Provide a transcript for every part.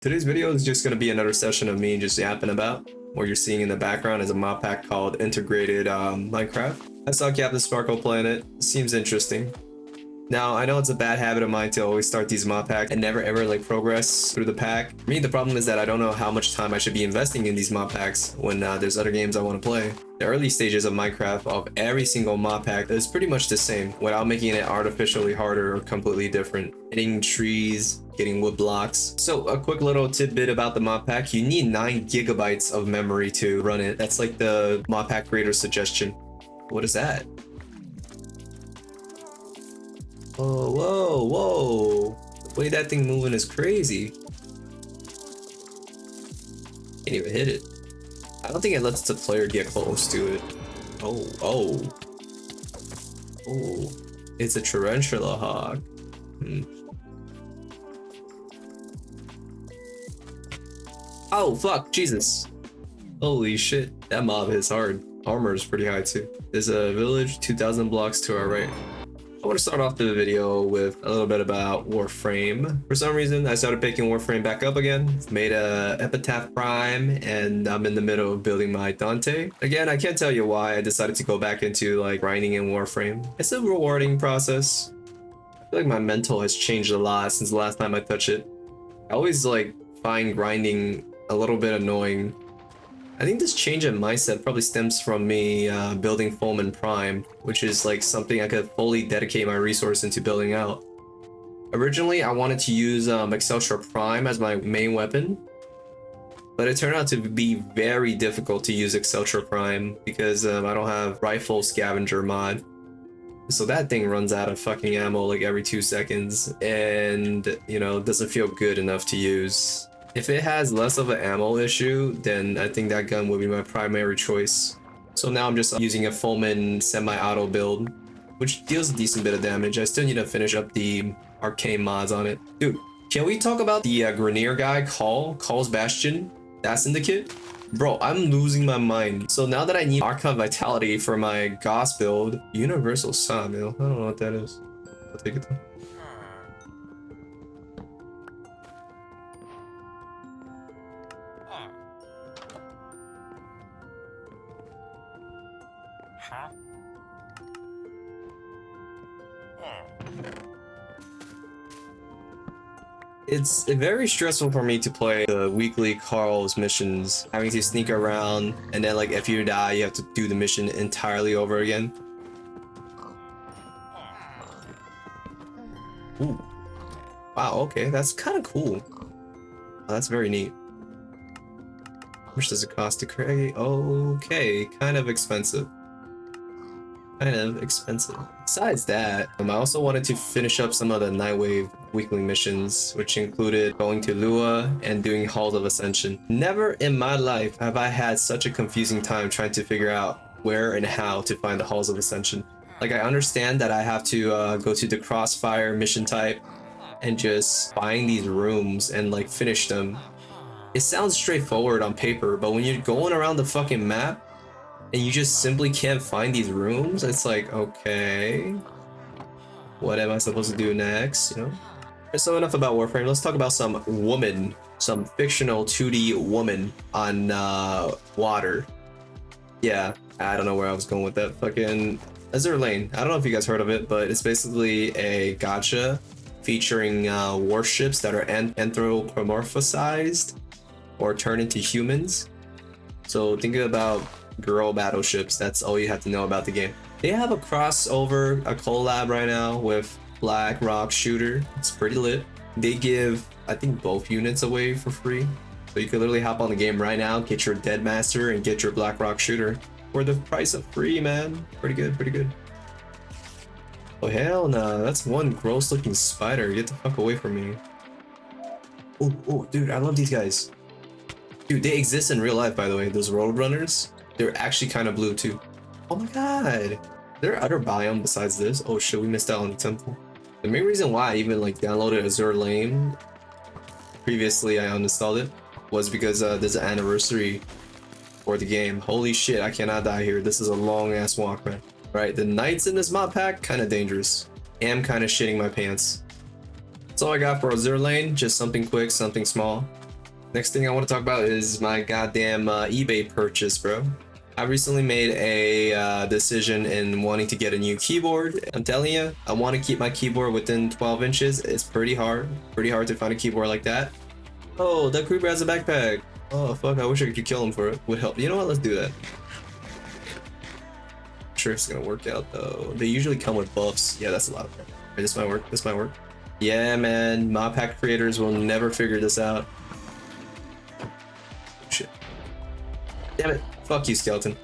Today's video is just going to be another session of me just yapping about. What you're seeing in the background is a mod pack called Integrated Minecraft. I saw Captain Sparkle playing it. Seems interesting. Now, I know it's a bad habit of mine to always start these mod packs and never ever like progress through the pack. For me, the problem is that I don't know how much time I should be investing in these mod packs when there's other games I want to play. The early stages of Minecraft of every single mod pack is pretty much the same without making it artificially harder or completely different. Hitting trees, getting wood blocks. So a quick little tidbit about the mod pack, you need 9 gigabytes of memory to run it. That's like the mod pack creator suggestion. What is that? Oh, whoa, whoa. The way that thing moving is crazy. Can't even hit it. I don't think it lets the player get close to it. Oh, oh. Oh, it's a tarantula hawk. Oh, fuck, Jesus. Holy shit, that mob is hard. Armor is pretty high too. There's a village 2,000 blocks to our right. I want to start off the video with a little bit about Warframe. For some reason, I started picking Warframe back up again. Made a Epitaph Prime, and I'm in the middle of building my Dante. Again, I can't tell you why I decided to go back into like grinding in Warframe. It's a rewarding process. I feel like my mental has changed a lot since the last time I touched it. I always like find grinding a little bit annoying. I think this change in mindset probably stems from me building Fulman Prime, which is like something I could fully dedicate my resource into building out. Originally, I wanted to use Excelsior Prime as my main weapon, but it turned out to be very difficult to use Excelsior Prime because I don't have Rifle Scavenger mod. So that thing runs out of fucking ammo like every 2 seconds and, you know, doesn't feel good enough to use. If it has less of an ammo issue, then I think that gun would be my primary choice. So now I'm just using a Fulman semi-auto build, which deals a decent bit of damage. I still need to finish up the arcane mods on it. Dude, can we talk about the Grenier guy, Kahl? Kahl's Bastion? That Syndicate? Bro, I'm losing my mind. So now that I need Archon Vitality for my Goss build, Universal Sawmill, I don't know what that is. I'll take it though. It's very stressful for me to play the weekly Kahl's missions, having to sneak around, and then like if you die, you have to do the mission entirely over again. Ooh. Wow, okay, that's kind of cool. Oh, that's very neat. How much does it cost to create? Okay, kind of expensive. Besides that, I also wanted to finish up some of the Nightwave weekly missions, which included going to Lua and doing Halls of Ascension. Never in my life have I had such a confusing time trying to figure out where and how to find the Halls of Ascension. Like, I understand that I have to go to the Crossfire mission type and just find these rooms and like finish them. It sounds straightforward on paper, but when you're going around the fucking map and you just simply can't find these rooms, it's like, okay, what am I supposed to do next, you know? So enough about Warframe, let's talk about some woman, some fictional 2D woman on water. Yeah, I don't know where I was going with that. Fucking Azur Lane, I don't know if you guys heard of it, but it's basically a gacha featuring warships that are anthropomorphized or turned into humans. So think about girl battleships. That's all you have to know about the game. They have a crossover, a collab right now with Black Rock Shooter. It's pretty lit. They give, I think, both units away for free. So you could literally hop on the game right now, get your Dead Master and get your Black Rock Shooter for the price of free, man. Pretty good, pretty good. Oh hell nah, that's one gross looking spider. Get the fuck away from me. Oh, oh, dude, I love these guys. Dude, they exist in real life, by the way. Those Roadrunners. They're actually kind of blue too. Oh my god. There are other biome besides this. Oh shit, we missed out on the temple. The main reason why I even like downloaded Azur Lane, previously I uninstalled it, was because there's an anniversary for the game. Holy shit, I cannot die here. This is a long ass walk, man. Right, the knights in this mod pack, kind of dangerous. Am kind of shitting my pants. That's all I got for Azur Lane. Just something quick, something small. Next thing I want to talk about is my goddamn eBay purchase, bro. I recently made a decision in wanting to get a new keyboard. I'm telling you, I want to keep my keyboard within 12 inches. It's pretty hard to find a keyboard like that. Oh, that creeper has a backpack. Oh, fuck, I wish I could kill him for it. Would help. You know what? Let's do that. I'm sure it's gonna work out, though. They usually come with buffs. Yeah, that's a lot of fun. This might work. This might work. Yeah, man. Modpack creators will never figure this out. Shit. Damn it. Fuck you, skeleton.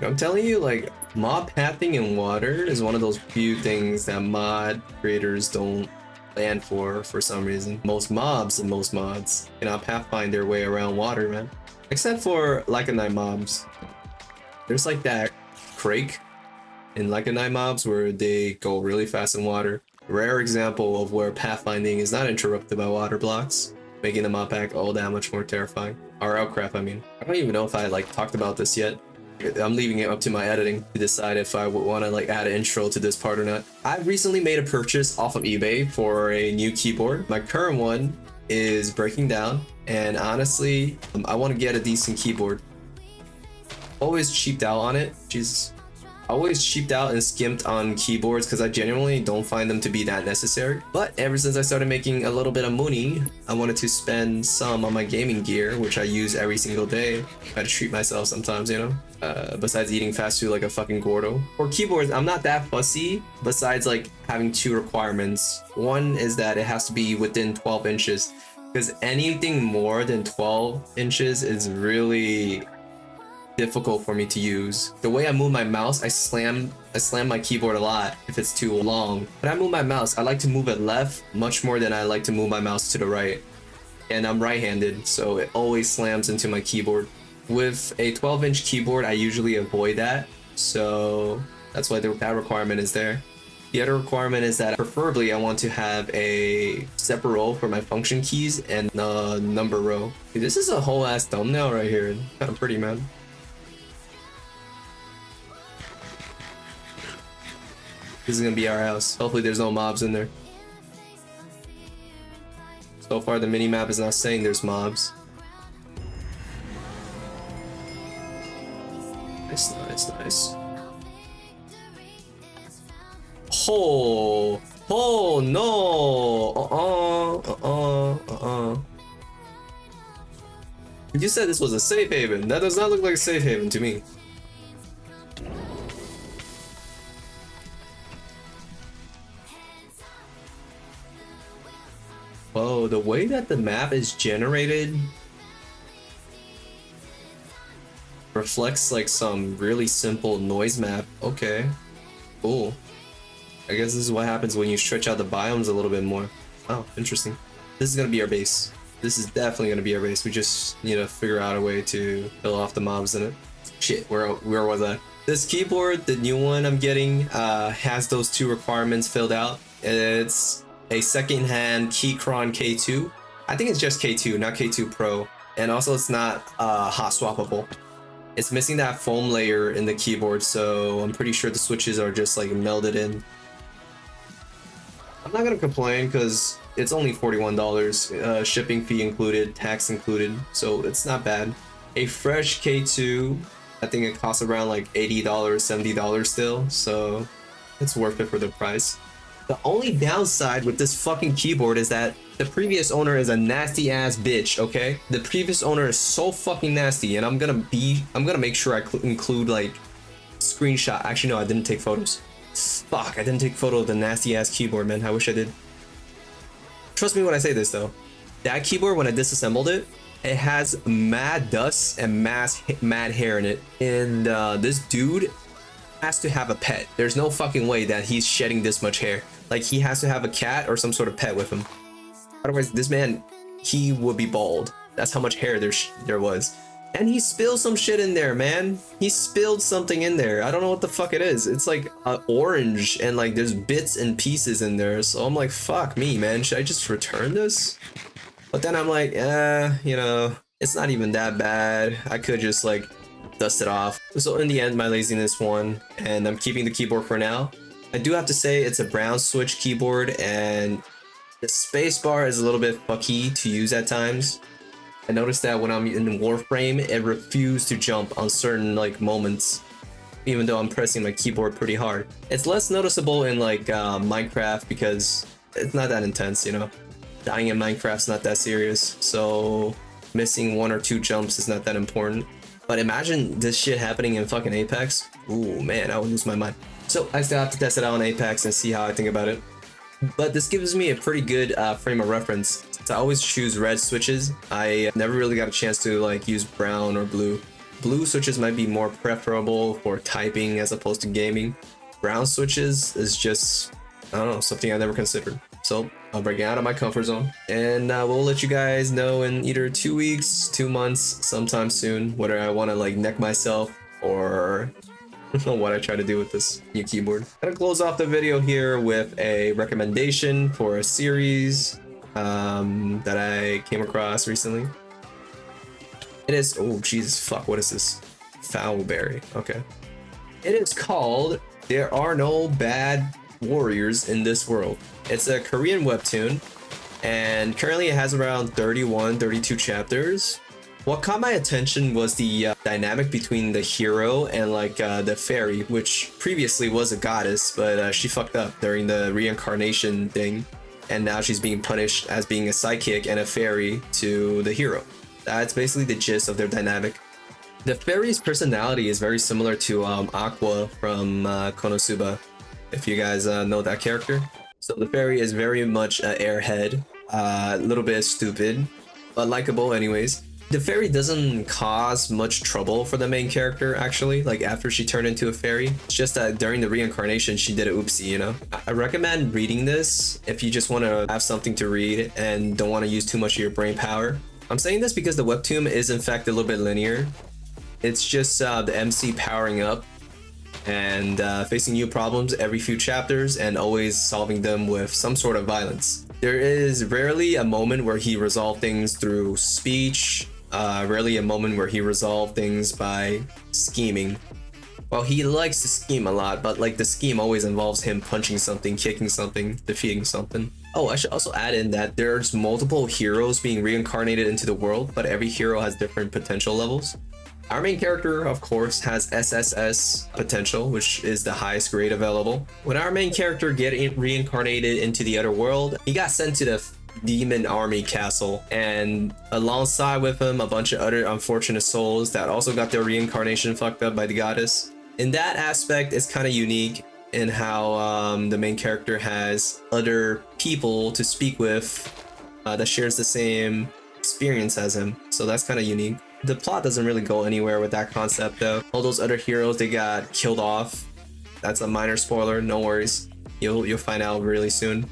I'm telling you, like, mob pathing in water is one of those few things that mod creators don't plan for some reason. Most mobs and most mods cannot pathfind their way around water, man. Except for Like a Night mobs. There's like that crake in Like a Night mobs where they go really fast in water. Rare example of where pathfinding is not interrupted by water blocks, making the mod pack all that much more terrifying. Or outcraft, I mean. I don't even know if I like talked about this yet. I'm leaving it up to my editing to decide if I would want to like add an intro to this part or not. I recently made a purchase off of eBay for a new keyboard. My current one is breaking down, and honestly, I want to get a decent keyboard. Always cheaped out on it. Jesus. I always cheaped out and skimped on keyboards because I genuinely don't find them to be that necessary. But ever since I started making a little bit of money, I wanted to spend some on my gaming gear, which I use every single day. I try to treat myself sometimes, you know? Besides eating fast food like a fucking Gordo. For keyboards, I'm not that fussy, besides like having two requirements. One is that it has to be within 12 inches, because anything more than 12 inches is really difficult for me to use. The way I move my mouse, I slam my keyboard a lot if it's too long. When I move my mouse, I like to move it left much more than I like to move my mouse to the right. And I'm right-handed, so it always slams into my keyboard. With a 12-inch keyboard, I usually avoid that, so that's why that requirement is there. The other requirement is that preferably I want to have a separate row for my function keys and a number row. Dude, this is a whole ass thumbnail right here. Kind of pretty, man. This is gonna be our house. Hopefully there's no mobs in there. So far the mini-map is not saying there's mobs. Nice, nice, nice. Oh, oh no! You said this was a safe haven. That does not look like a safe haven to me. Oh, the way that the map is generated reflects like some really simple noise map. Okay, cool. I guess this is what happens when you stretch out the biomes a little bit more. Oh, interesting. This is gonna be our base. This is definitely gonna be our base. We just need to figure out a way to kill off the mobs in it. Shit, where was I? This keyboard, the new one I'm getting, has those two requirements filled out. It's a second-hand Keychron K2. I think it's just K2, not K2 Pro. And also it's not hot swappable. It's missing that foam layer in the keyboard, so I'm pretty sure the switches are just like melded in. I'm not gonna complain because it's only $41, shipping fee included, tax included, so it's not bad. A fresh K2, I think it costs around like $80, $70 still, so it's worth it for the price. The only downside with this fucking keyboard is that the previous owner is a nasty ass bitch, okay? The previous owner is so fucking nasty, and I'm gonna make sure I include like screenshot. Actually, no, I didn't take photos. Fuck, I didn't take photo of the nasty ass keyboard, man. I wish I did. Trust me when I say this though. That keyboard, when I disassembled it, it has mad dust and mad hair in it. And this dude has to have a pet. There's no fucking way that he's shedding this much hair. Like, he has to have a cat or some sort of pet with him. Otherwise, this man, he would be bald. That's how much hair there was. And he spilled some shit in there, man. He spilled something in there. I don't know what the fuck it is. It's like orange, and like there's bits and pieces in there. So I'm like, fuck me, man. Should I just return this? But then I'm like, you know, it's not even that bad. I could just like dust it off. So in the end, my laziness won, and I'm keeping the keyboard for now. I do have to say it's a brown switch keyboard, and the spacebar is a little bit fucky to use at times. I noticed that when I'm in Warframe, it refused to jump on certain like moments, even though I'm pressing my keyboard pretty hard. It's less noticeable in like Minecraft because it's not that intense, you know. Dying in Minecraft's not that serious, so missing 1 or 2 jumps is not that important. But imagine this shit happening in fucking Apex. Ooh, man, I would lose my mind. So I still have to test it out on Apex and see how I think about it. But this gives me a pretty good frame of reference. So I always choose red switches. I never really got a chance to like use brown or blue. Blue switches might be more preferable for typing as opposed to gaming. Brown switches is just, I don't know, something I never considered. So I'll break out of my comfort zone, and we'll let you guys know in either 2 weeks, 2 months, sometime soon, whether I want to like neck myself or what I try to do with this new keyboard. I'm gonna close off the video here with a recommendation for a series that I came across recently. It is, oh Jesus fuck, what is this? Foulberry, okay. It is called There Are No Bad Warriors in This World. It's a Korean webtoon, and currently it has around 31, 32 chapters. What caught my attention was the dynamic between the hero and like the fairy, which previously was a goddess, but she fucked up during the reincarnation thing, and now she's being punished as being a sidekick and a fairy to the hero. That's basically the gist of their dynamic. The fairy's personality is very similar to Aqua from Konosuba, if you guys know that character. So the fairy is very much an airhead, a little bit stupid, but likable anyways. The fairy doesn't cause much trouble for the main character, actually, like after she turned into a fairy. It's just that during the reincarnation, she did a oopsie, you know? I recommend reading this if you just want to have something to read and don't want to use too much of your brain power. I'm saying this because the webtoon is in fact a little bit linear. It's just the MC powering up and facing new problems every few chapters and always solving them with some sort of violence. There is rarely a moment where he resolved things through speech, rarely a moment where he resolved things by scheming. Well, he likes to scheme a lot, but like the scheme always involves him punching something, kicking something, defeating something. Oh, I should also add in that there's multiple heroes being reincarnated into the world, but every hero has different potential levels. Our main character, of course, has SSS potential, which is the highest grade available. When our main character get reincarnated into the other world, he got sent to the demon army castle, and alongside with him a bunch of other unfortunate souls that also got their reincarnation fucked up by the goddess. In that aspect, it's kind of unique in how the main character has other people to speak with that shares the same experience as him, so that's kind of unique. The plot doesn't really go anywhere with that concept though. All those other heroes, they got killed off. That's a minor spoiler, no worries. You'll find out really soon.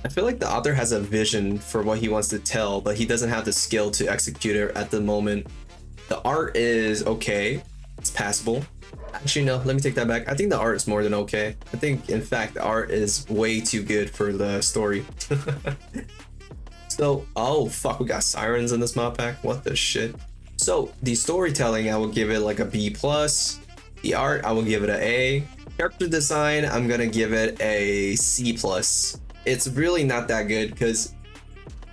I feel like the author has a vision for what he wants to tell, but he doesn't have the skill to execute it at the moment. The art is okay, it's passable. Actually no, let me take that back. I think the art is more than okay. I think in fact the art is way too good for the story. So, oh fuck, we got sirens in this mod pack, what the shit. So the storytelling, I will give it like a B+. The art, I will give it an A. Character design, I'm gonna give it a C+. It's really not that good because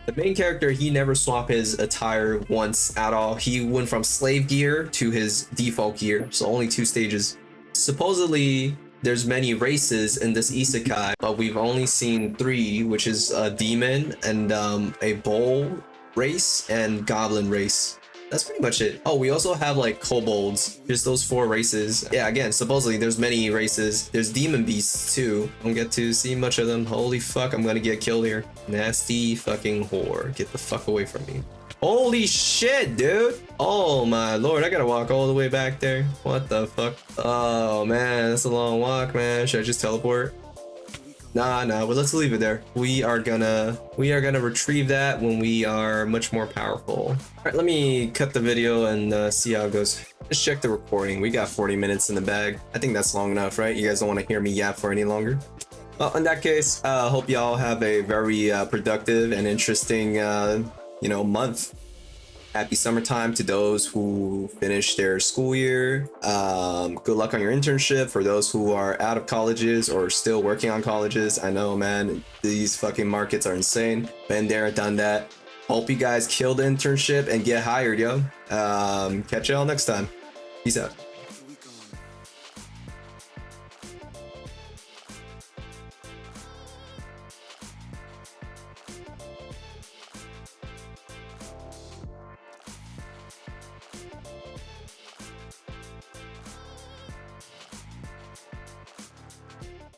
the main character, he never swapped his attire once at all. He went from slave gear to his default gear, so only 2 stages. Supposedly, there's many races in this isekai, but we've only seen 3, which is a demon and a bull race and goblin race. That's pretty much it. Oh, we also have like kobolds. Just those 4 races. Yeah, again, supposedly there's many races. There's demon beasts too. Don't get to see much of them. Holy fuck, I'm gonna get killed here. Nasty fucking whore. Get the fuck away from me. Holy shit, dude. Oh my lord, I gotta walk all the way back there. What the fuck? Oh man, that's a long walk, man. Should I just teleport? Nah, but let's leave it there. We are gonna retrieve that when we are much more powerful. All right, let me cut the video and see how it goes. Just check the recording. We got 40 minutes in the bag. I think that's long enough, right? You guys don't want to hear me yap for any longer. Well, in that case, hope y'all have a very productive and interesting, month. Happy summertime to those who finished their school year. Good luck on your internship for those who are out of colleges or still working on colleges. I know, man, these fucking markets are insane. Been there, done that. Hope you guys kill the internship and get hired, yo. Catch y'all next time. Peace out.